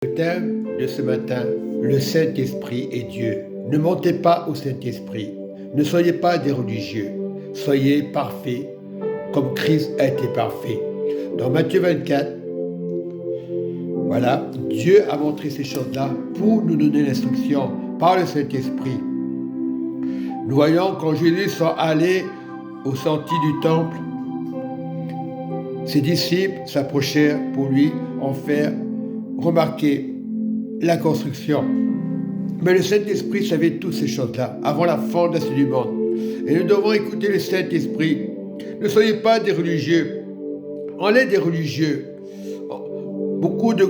Le thème de ce matin, le Saint-Esprit est Dieu. Ne mentez pas au Saint-Esprit. Ne soyez pas des religieux. Soyez parfaits comme Christ a été parfait. Dans Matthieu 24, voilà, Dieu a montré ces choses-là pour nous donner l'instruction par le Saint-Esprit. Nous voyons quand Jésus sont allés aux sorties du temple, ses disciples s'approchèrent pour lui en faire remarquer la construction. Mais le Saint-Esprit savait toutes ces choses-là avant la fondation du monde. Et nous devons écouter le Saint-Esprit. Ne soyez pas des religieux. On est des religieux. Beaucoup de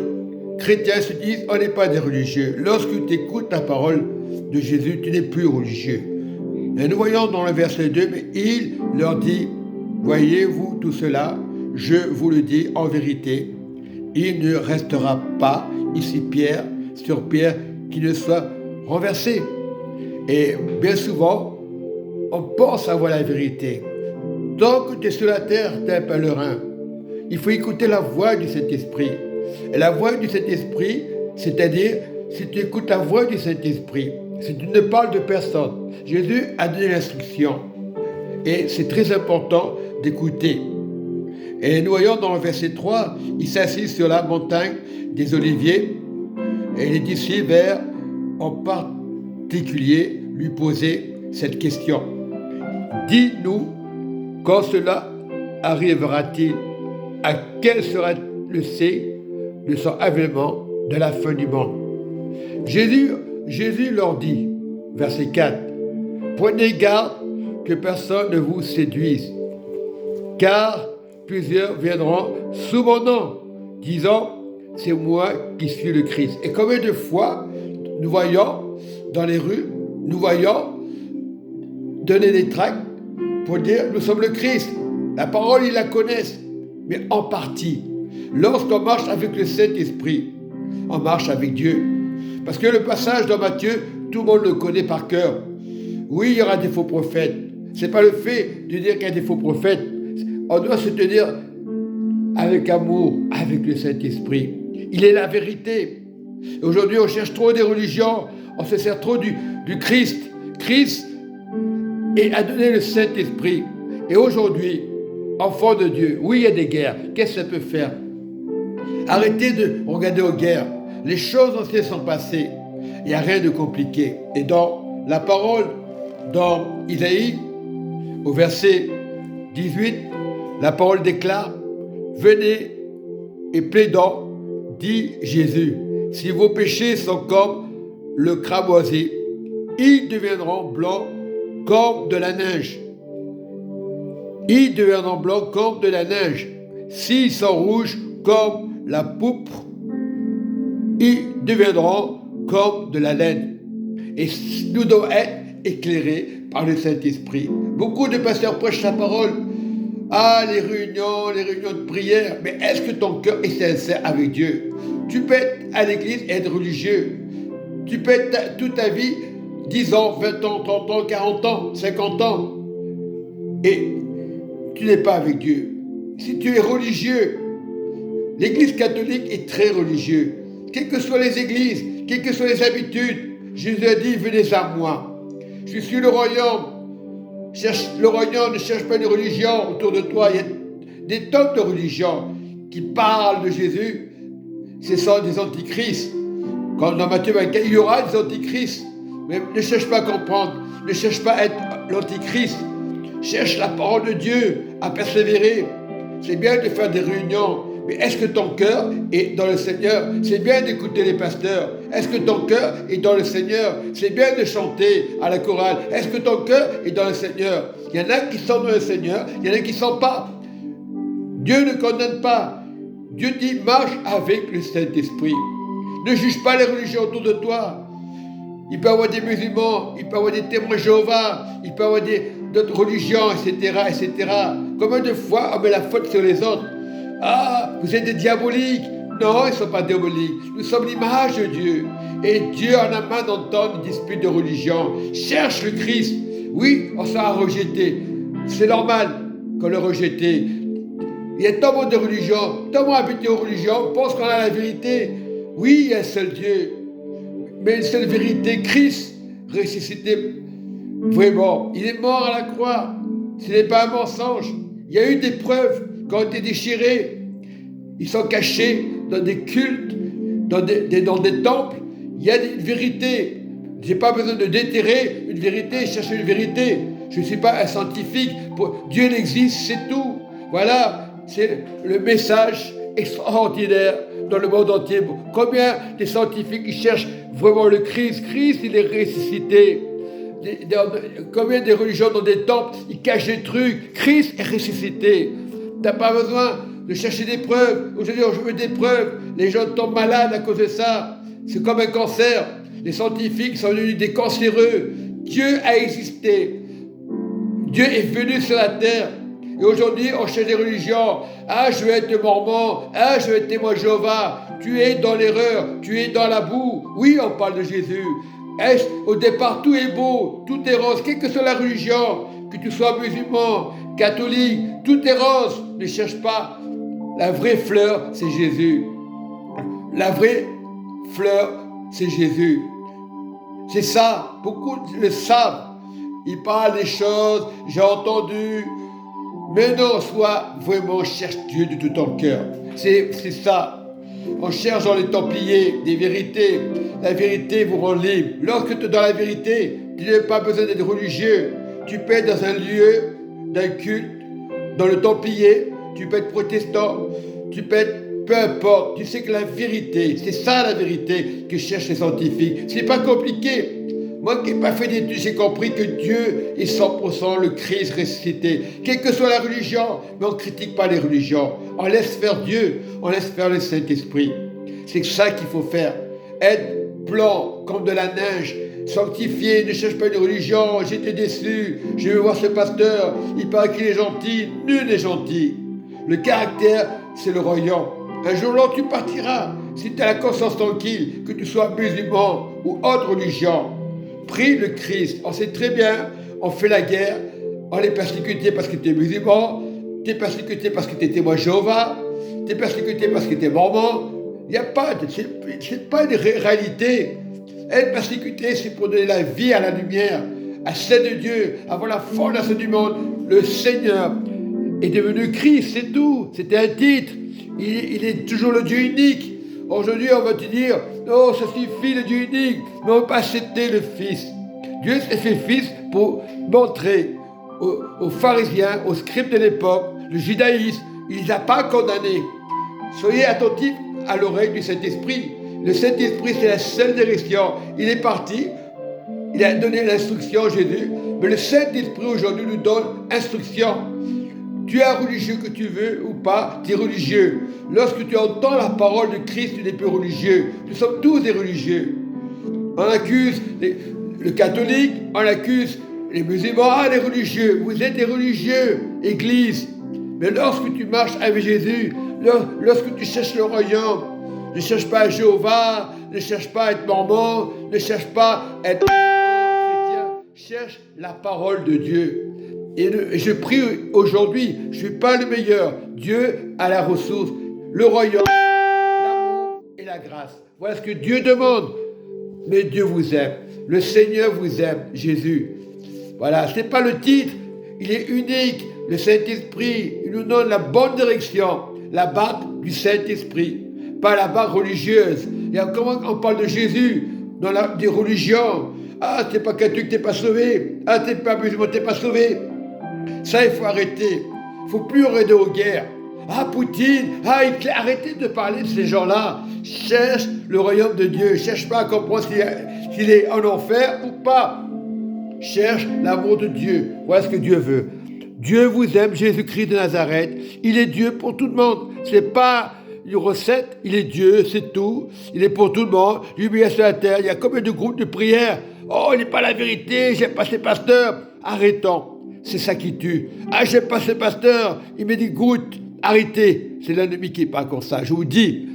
chrétiens se disent on n'est pas des religieux. Lorsque tu écoutes la parole de Jésus, tu n'es plus religieux. Et nous voyons dans le verset 2, mais il leur dit, voyez-vous tout cela, je vous le dis en vérité, il ne restera pas ici pierre sur pierre qui ne soit renversée. Et bien souvent, on pense avoir la vérité. Tant que tu es sur la terre, tu es un pèlerin. Il faut écouter la voix du Saint-Esprit. Et la voix du Saint-Esprit, c'est-à-dire, si tu écoutes la voix du Saint-Esprit, si tu ne parles de personne, Jésus a donné l'instruction. Et c'est très important d'écouter. Et nous voyons dans le verset 3, il s'assit sur la montagne des Oliviers et les disciples en particulier lui posaient cette question. Dis-nous, quand cela arrivera-t-il? À quel sera le signe de son avènement de la fin du monde? Jésus leur dit, verset 4, prenez garde que personne ne vous séduise, car plusieurs viendront sous mon nom, disant, c'est moi qui suis le Christ. Et combien de fois nous voyons dans les rues, nous voyons donner des tracts pour dire, nous sommes le Christ. La parole, ils la connaissent, mais en partie. Lorsqu'on marche avec le Saint-Esprit, on marche avec Dieu. Parce que le passage dans Matthieu, tout le monde le connaît par cœur. Oui, il y aura des faux prophètes. Ce n'est pas le fait de dire qu'il y a des faux prophètes. On doit se tenir avec amour, avec le Saint-Esprit. Il est la vérité. Aujourd'hui, on cherche trop des religions, on se sert trop du Christ. Christ a donné le Saint-Esprit. Et aujourd'hui, enfants de Dieu, oui, il y a des guerres. Qu'est-ce que ça peut faire? Arrêtez de regarder aux guerres. Les choses anciennes sont passées. Il n'y a rien de compliqué. Et dans la parole, dans Isaïe, au verset 18, la parole déclare, venez et plaidons, dit Jésus, si vos péchés sont comme le cramoisi, ils deviendront blancs comme de la neige. Ils deviendront blancs comme de la neige. S'ils sont rouges comme la pourpre, ils deviendront comme de la laine. Et nous devons être éclairés par le Saint-Esprit. Beaucoup de pasteurs prêchent la parole. Ah, les réunions de prière. Mais est-ce que ton cœur est sincère avec Dieu? Tu peux être à l'église et être religieux. Tu peux être toute ta vie, 10 ans, 20 ans, 30 ans, 40 ans, 50 ans. Et tu n'es pas avec Dieu. Si tu es religieux, l'église catholique est très religieuse. Quelles que soient les églises, quelles que soient les habitudes, Jésus a dit, venez à moi. Je suis le royaume. Le royaume ne cherche pas une religion autour de toi. Il y a des tonnes de religions qui parlent de Jésus. Ce sont des antichrists. Comme dans Matthieu 24, il y aura des antichrists. Mais ne cherche pas à comprendre. Ne cherche pas à être l'antichrist. Cherche la parole de Dieu à persévérer. C'est bien de faire des réunions. Mais est-ce que ton cœur est dans le Seigneur? C'est bien d'écouter les pasteurs. Est-ce que ton cœur est dans le Seigneur? C'est bien de chanter à la chorale. Est-ce que ton cœur est dans le Seigneur? Il y en a qui sont dans le Seigneur, il y en a qui ne sont pas. Dieu ne condamne pas. Dieu dit, marche avec le Saint-Esprit. Ne juge pas les religions autour de toi. Il peut y avoir des musulmans, il peut y avoir des témoins Jéhovah, il peut y avoir d'autres religions, etc., etc. Combien de fois on met la faute sur les autres? Ah, vous êtes des diaboliques. Non, ils ne sont pas diaboliques. Nous sommes l'image de Dieu. Et Dieu en a marre d'entendre une dispute de religion. Cherche le Christ. Oui, on sera rejeté. C'est normal qu'on le rejette. Il y a tellement de religions, tellement habitués aux religions, on pense qu'on a la vérité. Oui, il y a un seul Dieu, mais une seule vérité, Christ ressuscité. Vraiment, il est mort à la croix. Ce n'est pas un mensonge. Il y a eu des preuves qui ont été déchirées. Ils sont cachés dans des cultes, dans des temples. Il y a une vérité. Je n'ai pas besoin de déterrer une vérité, chercher une vérité. Je ne suis pas un scientifique. Dieu existe, c'est tout. Voilà, c'est le message extraordinaire dans le monde entier. Combien de scientifiques qui cherchent vraiment le Christ? Christ, il est ressuscité. Combien de religions dans des temples, ils cachent des trucs. Christ est ressuscité. Tu n'as pas besoin de chercher des preuves. Aujourd'hui, on veut des preuves. Les gens tombent malades à cause de ça. C'est comme un cancer. Les scientifiques sont devenus des cancéreux. Dieu a existé. Dieu est venu sur la terre. Et aujourd'hui, on cherche des religions. Ah, je veux être mormon. Ah, je veux être témoin de Jéhovah. Tu es dans l'erreur. Tu es dans la boue. Oui, on parle de Jésus. Au départ, tout est beau. Tout est rose. Quelle que soit la religion, que tu sois musulman, catholique, tout est rose. Ne cherche pas. La vraie fleur, c'est Jésus. La vraie fleur, c'est Jésus. C'est ça. Beaucoup le savent. Ils parlent des choses. J'ai entendu. Mais non, soit vraiment cherche Dieu de tout ton cœur. C'est ça. On cherche dans les Templiers des vérités. La vérité vous rend libre. Lorsque tu es dans la vérité, tu n'as pas besoin d'être religieux. Tu peux être dans un lieu d'un culte, dans le Templier. Tu peux être protestant. Tu peux être peu importe. Tu sais que la vérité, c'est ça la vérité que cherchent les scientifiques. C'est pas compliqué. Moi qui n'ai pas fait d'études, j'ai compris que Dieu est 100% le Christ ressuscité. Quelle que soit la religion, mais on ne critique pas les religions. On laisse faire Dieu, on laisse faire le Saint-Esprit. C'est ça qu'il faut faire. Être blanc comme de la neige, sanctifié, ne cherche pas une religion. J'étais déçu, je veux voir ce pasteur, il paraît qu'il est gentil. Nul n'est gentil. Le caractère, c'est le royaume. Un jour là, tu partiras. Si tu as la conscience tranquille, que tu sois musulman ou autre religion, prie le Christ. On sait très bien, on fait la guerre, on est persécuté parce que tu es musulman, tu es persécuté parce que tu es témoin de Jéhovah, tu es persécuté parce que tu es mormon. Il n'y a pas, c'est pas une réalité. Être persécuté, c'est pour donner la vie à la lumière, à celle de Dieu, avant la fondation du monde. Le Seigneur est devenu Christ, c'est tout. C'était un titre. Il est toujours le Dieu unique. Aujourd'hui, on va te dire, non, ça suffit le Dieu unique, mais on ne va pas accepter le Fils. Dieu s'est fait Fils pour montrer aux pharisiens, aux scribes de l'époque, le judaïsme, il ne les a pas condamnés. Soyez attentifs à l'oreille du Saint-Esprit. Le Saint-Esprit, c'est la seule direction. Il est parti, il a donné l'instruction à Jésus, mais le Saint-Esprit aujourd'hui nous donne instruction. Tu es un religieux que tu veux ou pas, tu es religieux. Lorsque tu entends la parole de Christ, tu n'es plus religieux. Nous sommes tous des religieux. On accuse le catholique, on accuse les musulmans, les religieux. Vous êtes des religieux, Église. Mais lorsque tu marches avec Jésus, lorsque tu cherches le royaume, ne cherche pas à Jéhovah, ne cherche pas à être mormon, ne cherche pas à être chrétien, cherche la parole de Dieu. Et je prie aujourd'hui, je ne suis pas le meilleur. Dieu a la ressource, le royaume, l'amour et la grâce. Voilà ce que Dieu demande. Mais Dieu vous aime. Le Seigneur vous aime, Jésus. Voilà, ce n'est pas le titre. Il est unique. Le Saint-Esprit, il nous donne la bonne direction. La bague du Saint-Esprit. Pas la bague religieuse. Et comment on parle de Jésus dans des religions? Ah, t'es pas catholique, t'es pas sauvé. Ah, t'es pas musulman, t'es pas sauvé. Ça, il faut arrêter. Il ne faut plus arrêter aux guerres. Ah, Poutine, ah, Hitler, arrêtez de parler de ces gens-là. Cherche le royaume de Dieu. Cherche pas à comprendre s'il est en enfer ou pas. Cherche l'amour de Dieu. Voilà ce que Dieu veut. Dieu vous aime, Jésus-Christ de Nazareth. Il est Dieu pour tout le monde. C'est pas une recette, il est Dieu, c'est tout. Il est pour tout le monde. Lui, sur la terre. Il y a combien de groupes de prière? Oh, il n'est pas la vérité, j'aime pas ces pasteurs. Arrêtons. C'est ça qui tue. Ah, j'aime pas ce pasteur, il me dégoûte. Arrêtez. C'est l'ennemi qui parle comme ça. Je vous dis.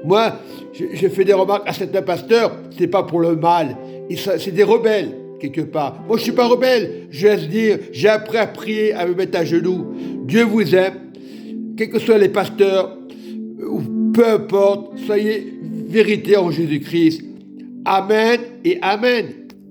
Moi, je fais des remarques à certains pasteurs, c'est pas pour le mal. C'est des rebelles, quelque part. Moi, je suis pas rebelle. Je laisse dire, j'ai appris à prier, à me mettre à genoux. Dieu vous aime. Quels que soient les pasteurs, peu importe, soyez vérité en Jésus-Christ. Amen et Amen.